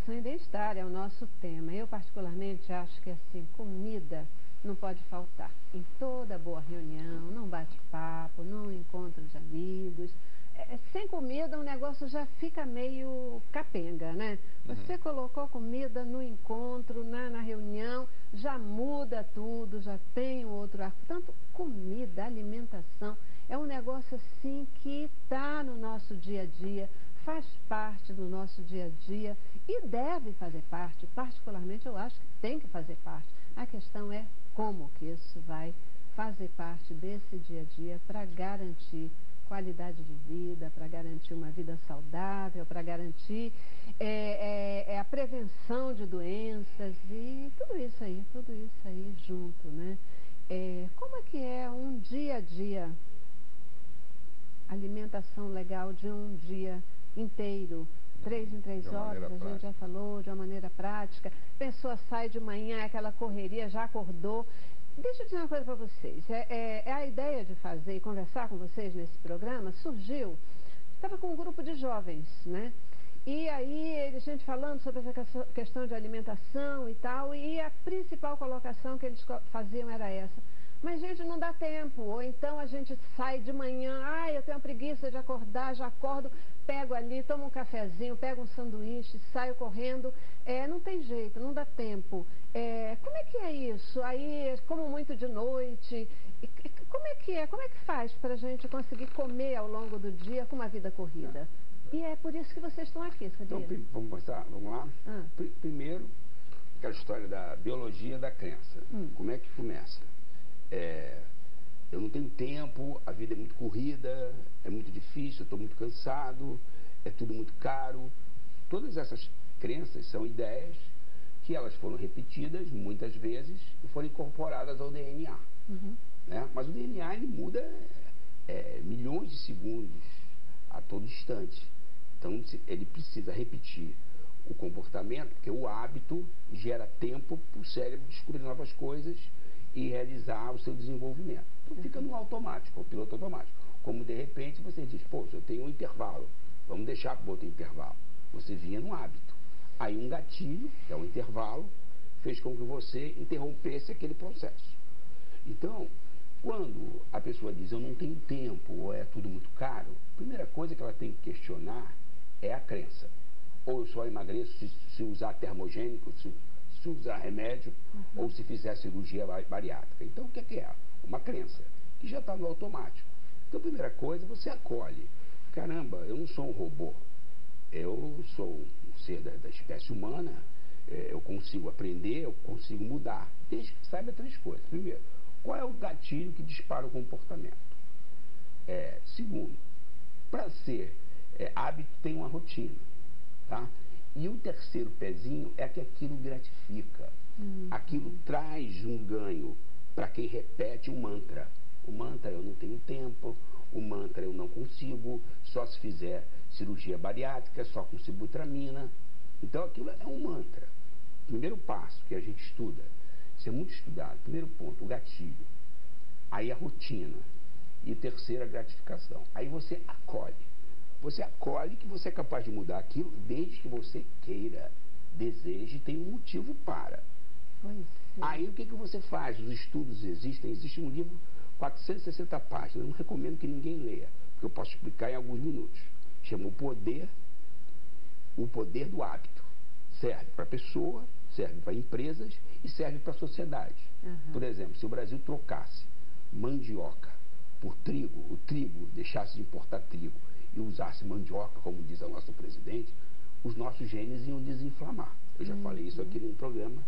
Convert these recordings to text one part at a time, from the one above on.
alimentação e bem-estar é o nosso tema. Eu particularmente acho que assim, comida não pode faltar. Em toda boa reunião, num bate-papo, num encontro de amigos. Sem comida o negócio já fica meio capenga, né? Você colocou comida no encontro, na reunião, já muda tudo, já tem um outro ar. Portanto, comida, alimentação, é um negócio assim que está no nosso dia a dia, faz parte do nosso dia a dia e deve fazer parte, particularmente eu acho que tem que fazer parte. A questão é como que isso vai fazer parte desse dia a dia para garantir qualidade de vida, para garantir uma vida saudável, para garantir a prevenção de doenças e tudo isso aí junto, né? Como é que é um dia a dia, alimentação legal de um dia inteiro, 3 em 3 horas, a gente já falou, de uma maneira prática. A pessoa sai de manhã, aquela correria, já acordou. Deixa eu dizer uma coisa para vocês. A ideia de fazer e conversar com vocês nesse programa surgiu, estava com um grupo de jovens, né? E aí, a gente falando sobre essa questão de alimentação e tal, e a principal colocação que eles faziam era essa. Mas, gente, não dá tempo. Ou então a gente sai de manhã, eu tenho uma preguiça de acordar, já acordo, pego ali, tomo um cafezinho, pego um sanduíche, saio correndo. Não tem jeito, não dá tempo. Como é que é isso? Aí, como muito de noite. Como é que é? Como é que faz para a gente conseguir comer ao longo do dia com uma vida corrida? E é por isso que vocês estão aqui, sabia? Então, vamos lá. Primeiro, aquela história da biologia da crença. Como é que começa? Eu não tenho tempo, a vida é muito corrida, é muito difícil, eu estou muito cansado, é tudo muito caro. Todas essas crenças são ideias que elas foram repetidas muitas vezes e foram incorporadas ao DNA. Né? Mas o DNA ele muda milhões de segundos a todo instante. Então ele precisa repetir o comportamento, porque o hábito gera tempo para o cérebro descobrir novas coisas e realizar o seu desenvolvimento. Então fica no automático, o piloto automático. Como de repente você diz, poxa, eu tenho um intervalo, vamos deixar para o outro intervalo. Você vinha no hábito. Aí um gatilho, que é o intervalo, fez com que você interrompesse aquele processo. Então, quando a pessoa diz eu não tenho tempo ou é tudo muito caro, a primeira coisa que ela tem que questionar é a crença. Ou eu só emagreço se usar termogênico, se usar remédio, ou se fizer cirurgia bariátrica. Então, o que é? Uma crença, que já está no automático. Então, a primeira coisa, você acolhe. Caramba, eu não sou um robô. Eu sou um ser da espécie humana, eu consigo aprender, eu consigo mudar. Desde que saiba 3 coisas. Primeiro, qual é o gatilho que dispara o comportamento? Segundo, para ser hábito tem uma rotina, tá? E o terceiro pezinho é que aquilo gratifica. Aquilo traz um ganho para quem repete um mantra. O mantra eu não tenho tempo, o mantra eu não consigo, só se fizer cirurgia bariátrica, só com sibutramina. Então aquilo é um mantra. Primeiro passo que a gente estuda, isso é muito estudado. Primeiro ponto, o gatilho. Aí a rotina. E terceiro, a gratificação. Aí você acolhe. Você acolhe que você é capaz de mudar aquilo desde que você queira, deseje e tenha um motivo para. Aí o que você faz? Os estudos existem. Existe um livro, 460 páginas. Eu não recomendo que ninguém leia, porque eu posso explicar em alguns minutos. Chama O Poder do Hábito. Serve para a pessoa, serve para empresas e serve para a sociedade. Por exemplo, se o Brasil trocasse mandioca por trigo, o trigo deixasse de importar trigo e usasse mandioca, como diz o nosso presidente, os nossos genes iam desinflamar. Eu já falei isso aqui num programa,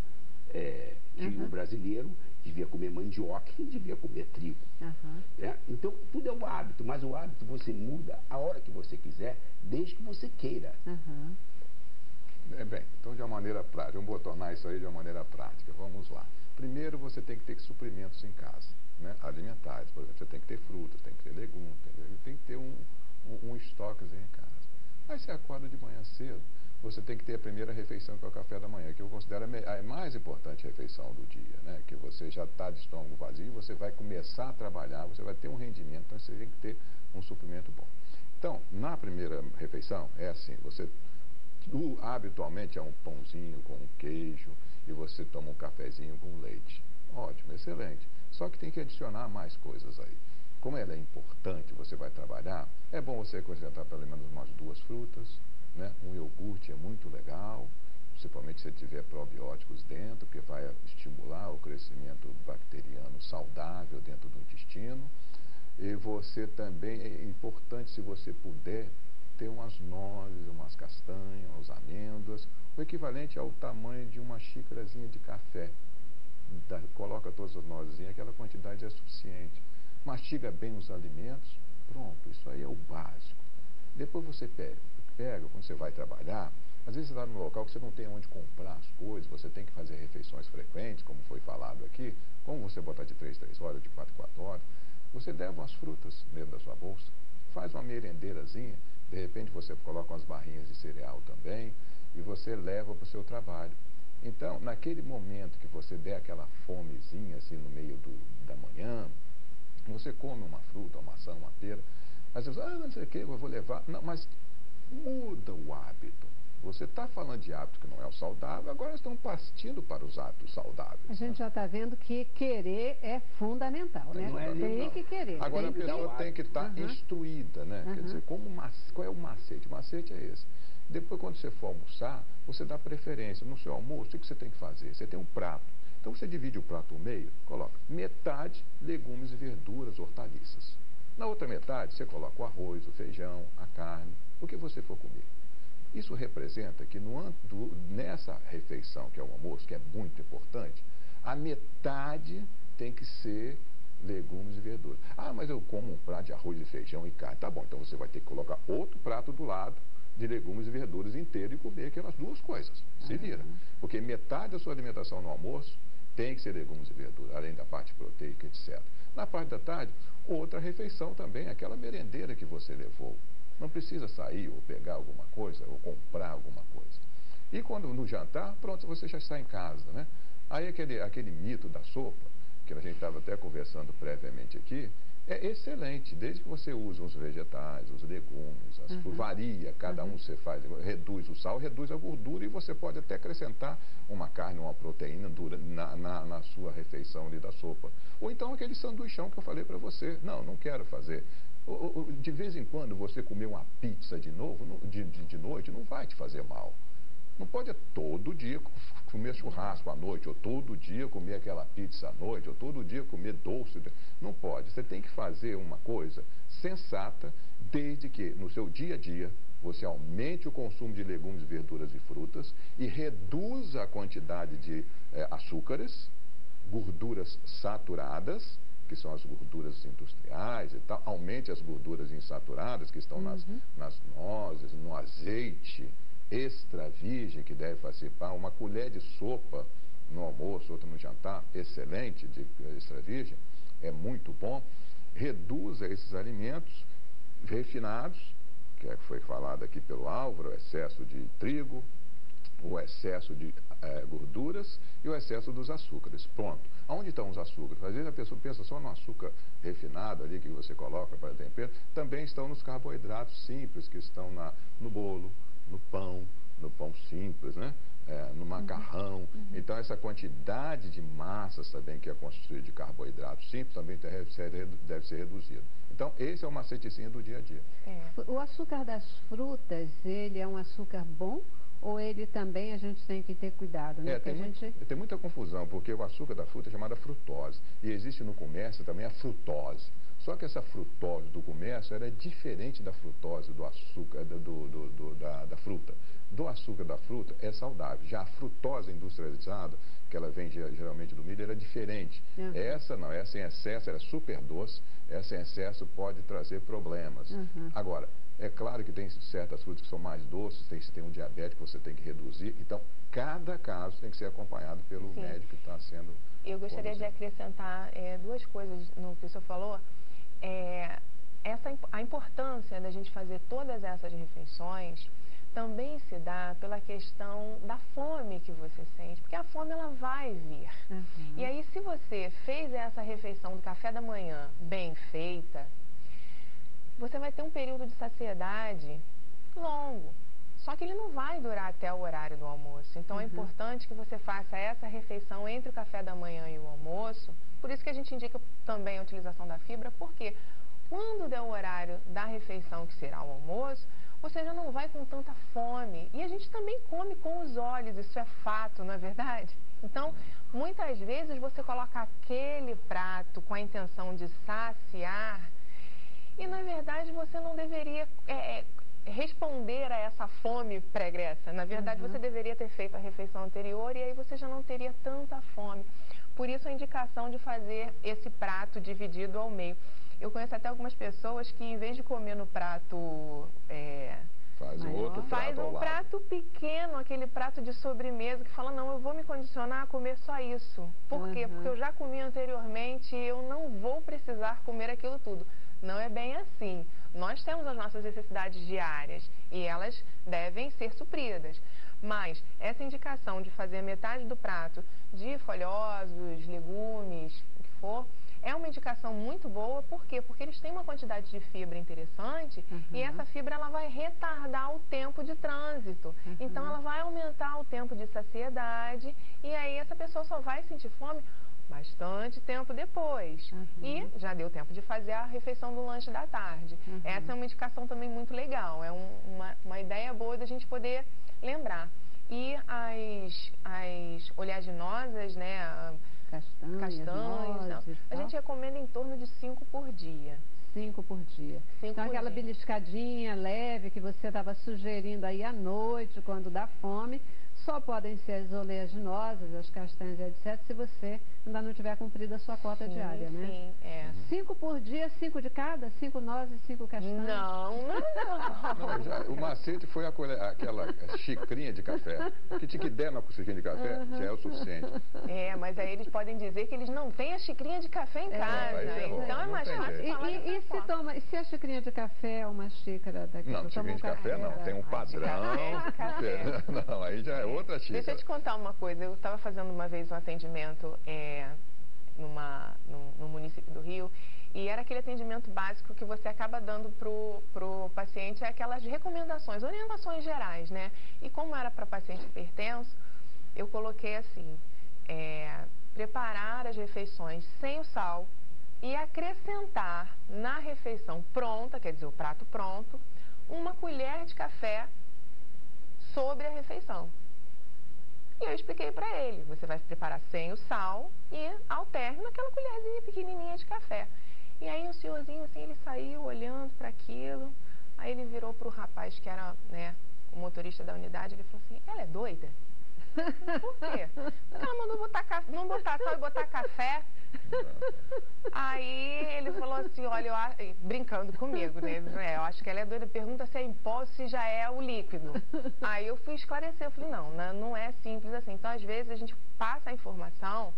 que o brasileiro devia comer mandioca e devia comer trigo. Então, tudo é o hábito, mas o hábito você muda a hora que você quiser, desde que você queira. Bem, então de uma maneira prática, vamos tornar isso aí de uma maneira prática. Vamos lá. Primeiro você tem que ter suprimentos em casa, né? Alimentares, por exemplo, você tem que ter frutas, tem que ter legumes, tem que ter um estoquezinho em casa. Aí você acorda de manhã cedo, você tem que ter a primeira refeição, que é o café da manhã, que eu considero a mais importante refeição do dia, né? Que você já está de estômago vazio, você vai começar a trabalhar, você vai ter um rendimento, então você tem que ter um suprimento bom. Então, na primeira refeição, é assim, você habitualmente é um pãozinho com um queijo e você toma um cafezinho com leite. Ótimo, excelente. Só que tem que adicionar mais coisas aí. Como ela é importante, você vai trabalhar, é bom você acrescentar pelo menos umas 2 frutas, né? Um iogurte é muito legal, principalmente se tiver probióticos dentro, que vai estimular o crescimento bacteriano saudável dentro do intestino. E você também, é importante, se você puder, ter umas nozes, umas castanhas, umas amêndoas, o equivalente ao tamanho de uma xícarazinha de café. Coloca todas as nozes, aquela quantidade é suficiente. Mastiga bem os alimentos, pronto, isso aí é o básico. Depois você pega, quando você vai trabalhar, às vezes você está num local que você não tem onde comprar as coisas, você tem que fazer refeições frequentes, como foi falado aqui, como você botar de 3 horas, de 4 horas, você leva umas frutas dentro da sua bolsa, faz uma merendeirazinha, de repente você coloca umas barrinhas de cereal também, e você leva para o seu trabalho. Então, naquele momento que você der aquela fomezinha, assim, no meio da manhã, você come uma fruta, uma maçã, uma pera, às vezes, não sei o que, eu vou levar. Não, mas muda o hábito. Você está falando de hábito que não é o saudável, agora estão partindo para os hábitos saudáveis. A gente já está vendo que querer é fundamental, né? Tem que querer. Agora a pessoa tem que estar instruída, né? Quer dizer, qual é o macete? O macete é esse. Depois, quando você for almoçar, você dá preferência. No seu almoço, o que você tem que fazer? Você tem um prato. Então, você divide o prato ao meio, coloca metade legumes e verduras, hortaliças. Na outra metade, você coloca o arroz, o feijão, a carne, o que você for comer. Isso representa que nessa refeição, que é o almoço, que é muito importante, a metade tem que ser legumes e verduras. Mas eu como um prato de arroz e feijão e carne. Tá bom, então você vai ter que colocar outro prato do lado de legumes e verduras inteiro e comer aquelas 2 coisas. Se vira. Porque metade da sua alimentação no almoço tem que ser legumes e verduras, além da parte proteica, etc. Na parte da tarde, outra refeição também, aquela merendeira que você levou. Não precisa sair ou pegar alguma coisa ou comprar alguma coisa. E quando no jantar, pronto, você já está em casa, né? Aí aquele mito da sopa, que a gente estava até conversando previamente aqui, é excelente, desde que você use os vegetais, os legumes, varia, cada um você faz, reduz o sal, reduz a gordura e você pode até acrescentar uma carne, uma proteína na sua refeição ali da sopa. Ou então aquele sanduichão que eu falei para você. Não quero fazer. De vez em quando você comer uma pizza de novo, de noite, não vai te fazer mal. Não pode todo dia comer churrasco à noite, ou todo dia comer aquela pizza à noite, ou todo dia comer doce. Não pode. Você tem que fazer uma coisa sensata, desde que no seu dia a dia você aumente o consumo de legumes, verduras e frutas e reduza a quantidade de açúcares, gorduras saturadas, que são as gorduras industriais e tal, aumente as gorduras insaturadas que estão nas nozes, no azeite extra virgem, que deve participar, uma colher de sopa no almoço, outra no jantar, excelente, de extra virgem, é muito bom. Reduza esses alimentos refinados, que foi falado aqui pelo Álvaro, o excesso de trigo, o excesso de gorduras e o excesso dos açúcares. Pronto. Onde estão os açúcares? Às vezes a pessoa pensa só no açúcar refinado ali que você coloca para tempero, também estão nos carboidratos simples que estão no bolo, no pão simples, né? No macarrão. Então, essa quantidade de massas também que é constituída de carboidratos simples também deve ser reduzida. Então, esse é o macetezinho do dia a dia. O açúcar das frutas, ele é um açúcar bom ou ele também a gente tem que ter cuidado, né? Tem muita confusão, porque o açúcar da fruta é chamada frutose. E existe no comércio também a frutose. Só que essa frutose do comércio ela é diferente da frutose do açúcar da fruta. Do açúcar da fruta é saudável. Já a frutose industrializada, que ela vem geralmente do milho, ela é diferente. Essa não, essa em excesso, ela é super doce, essa em excesso pode trazer problemas. Agora, é claro que tem certas frutas que são mais doces, se tem um diabético você tem que reduzir. Então, cada caso tem que ser acompanhado pelo médico que está sendo... Eu gostaria de acrescentar 2 coisas no que o senhor falou. A importância da gente fazer todas essas refeições também se dá pela questão da fome que você sente, porque a fome ela vai vir. E aí, se você fez essa refeição do café da manhã bem feita, você vai ter um período de saciedade longo. Só que ele não vai durar até o horário do almoço. Então é importante que você faça essa refeição entre o café da manhã e o almoço. Por isso que a gente indica também a utilização da fibra, porque quando der o horário da refeição, que será o almoço, você já não vai com tanta fome. E a gente também come com os olhos, isso é fato, não é verdade? Então, muitas vezes você coloca aquele prato com a intenção de saciar e, na verdade, você não deveria responder a essa fome pregressa. Na verdade, você deveria ter feito a refeição anterior e aí você já não teria tanta fome. Por isso, a indicação de fazer esse prato dividido ao meio. Eu conheço até algumas pessoas que, em vez de comer no prato... faz um prato pequeno, aquele prato de sobremesa, que fala, não, eu vou me condicionar a comer só isso. Por quê? Porque eu já comi anteriormente e eu não vou precisar comer aquilo tudo. Não é bem assim. Nós temos as nossas necessidades diárias e elas devem ser supridas. Mas essa indicação de fazer metade do prato de folhosos, legumes, o que for, é uma indicação muito boa. Por quê? Porque eles têm uma quantidade de fibra interessante e essa fibra ela vai retardar o tempo de trânsito. Então ela vai aumentar o tempo de saciedade e aí essa pessoa só vai sentir fome bastante tempo depois. E já deu tempo de fazer a refeição do lanche da tarde. Essa é uma indicação também muito legal. É uma ideia boa da gente poder lembrar. E as oleaginosas, né? Castanhas, nozes, a gente recomenda em torno de 5 por dia. 5 por dia. Então aquela beliscadinha leve que você estava sugerindo aí à noite, quando dá fome, só podem ser as oleaginosas, as castanhas, etc., se você ainda não tiver cumprido a sua cota diária, né? Sim, 5 por dia, 5 de cada? 5 nozes, 5 castanhas? Não. O macete foi aquela xicrinha de café. Que te der uma xicrinha de café já é o suficiente. Mas aí eles podem dizer que eles não têm a xicrinha de café em casa. Então é mais fácil falar e se a xicrinha de café é uma xícara daquela? Não, xicrinha de café não. Tem um padrão. Não, aí já é outra xícara. Deixa eu te contar uma coisa. Eu estava fazendo uma vez um atendimento no município do Rio e era aquele atendimento básico que você acaba dando pro paciente aquelas recomendações, orientações gerais, né? E como era para paciente hipertenso, eu coloquei assim, preparar as refeições sem o sal e acrescentar na refeição pronta, quer dizer, o prato pronto, uma colher de café sobre a refeição. E eu expliquei para ele, você vai se preparar sem o sal e alterne naquela colherzinha pequenininha de café. E aí o senhorzinho, assim, ele saiu olhando para aquilo, aí ele virou para o rapaz que era, né, o motorista da unidade, ele falou assim, ela é doida? Por quê? Porque ela mandou não botar sal e botar café. Aí ele falou assim, olha, brincando comigo, né? Eu acho que ela é doida, pergunta se é em pó, se já é o líquido. Aí eu fui esclarecer, eu falei, não é simples assim. Então, às vezes, a gente passa a informação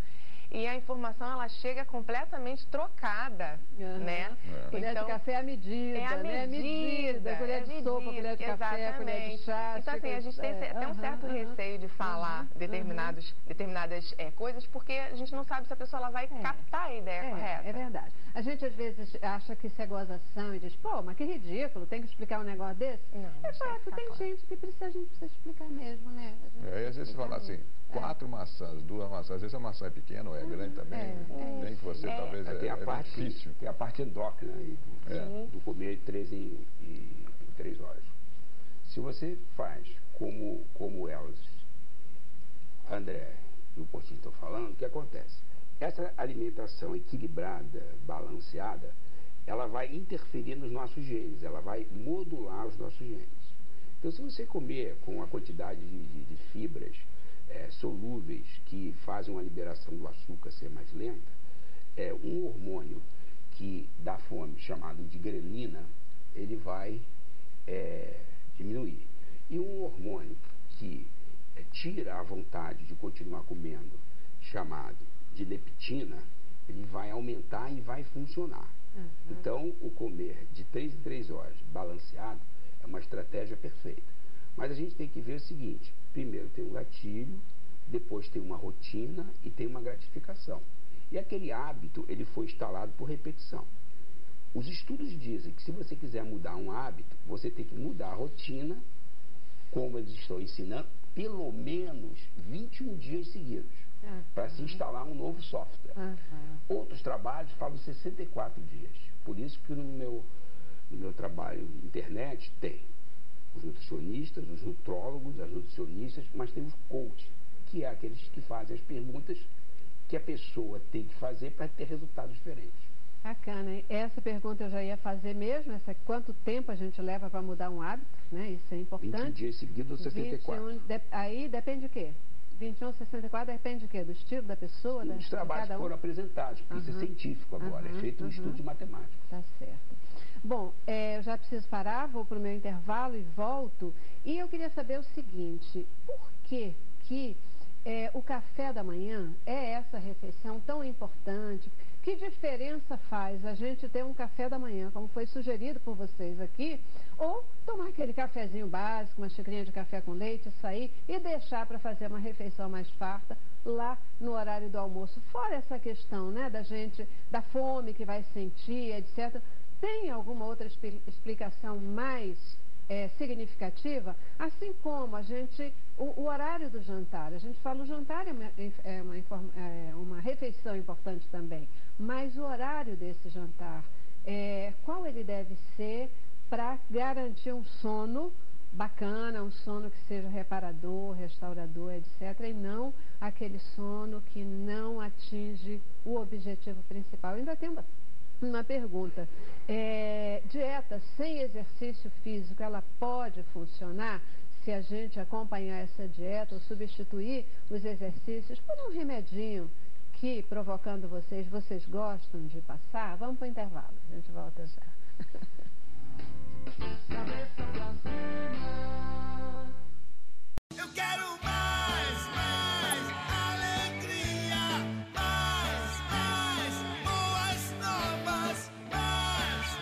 e a informação, ela chega completamente trocada, né? Colher de café é a medida, né? Medida, colher de sopa, colher de café, colher de chá. Então, assim, a gente tem um certo receio de falar determinadas coisas, porque a gente não sabe se a pessoa ela vai captar a ideia correta. É verdade. A gente, às vezes, acha que isso é gozação e diz, pô, mas que ridículo, tem que explicar um negócio desse? Não, é fato, tem gente que a gente precisa explicar mesmo, né? Aí, às vezes, você fala assim, 4 maçãs, 2 maçãs, às vezes a maçã é pequena ou é grande também, nem que você talvez é difícil. Tem a parte endócrina aí do comer de 3 em 3 horas. Se você faz como elas, André e o Portinho estão falando, o que acontece? Essa alimentação equilibrada, balanceada, ela vai interferir nos nossos genes, ela vai modular os nossos genes. Então, se você comer com a quantidade de fibras solúveis que fazem a liberação do açúcar ser mais lenta, um hormônio que dá fome, chamado de grelina, ele vai diminuir. E um hormônio que tira a vontade de continuar comendo, chamado de leptina, ele vai aumentar e vai funcionar. Então, o comer de 3 em 3 horas, balanceado, é uma estratégia perfeita. Mas a gente tem que ver o seguinte, primeiro tem um gatilho, depois tem uma rotina e tem uma gratificação. E aquele hábito, ele foi instalado por repetição. Os estudos dizem que se você quiser mudar um hábito, você tem que mudar a rotina como eles estão ensinando, pelo menos 21 dias seguidos, para se instalar um novo software. Outros trabalhos falam 64 dias. Por isso que no meu trabalho na internet tem os nutricionistas, os nutrólogos, as nutricionistas, mas tem os coaches, que é aqueles que fazem as perguntas que a pessoa tem que fazer para ter resultados diferentes. Bacana, hein? Essa pergunta eu já ia fazer mesmo, quanto tempo a gente leva para mudar um hábito, né? Isso é importante. 21 dias seguidos ou 64. Aí depende de quê? 21, 64 depende de quê? Do estilo da pessoa? Os trabalhos que foram apresentados, porque isso é científico agora, é feito um estudo de matemática. Tá certo. Bom, eu já preciso parar, vou para o meu intervalo e volto. E eu queria saber o seguinte, por que o café da manhã é essa refeição tão importante? Que diferença faz a gente ter um café da manhã, como foi sugerido por vocês aqui, ou tomar aquele cafezinho básico, uma xicrinha de café com leite, sair e deixar para fazer uma refeição mais farta lá no horário do almoço? Fora essa questão, né, da fome que vai sentir, etc. Tem alguma outra explicação mais significativa? Assim como o horário do jantar, a gente fala o jantar é uma refeição importante também, mas o horário desse jantar, qual ele deve ser para garantir um sono bacana, um sono que seja reparador, restaurador, etc., e não aquele sono que não atinge o objetivo principal. Ainda tem uma pergunta, dieta sem exercício físico, ela pode funcionar se a gente acompanhar essa dieta ou substituir os exercícios por um remedinho que, provocando vocês gostam de passar? Vamos para o intervalo, a gente volta já. Cabeça pra cima. Eu quero mais alegria, mais boas novas, mais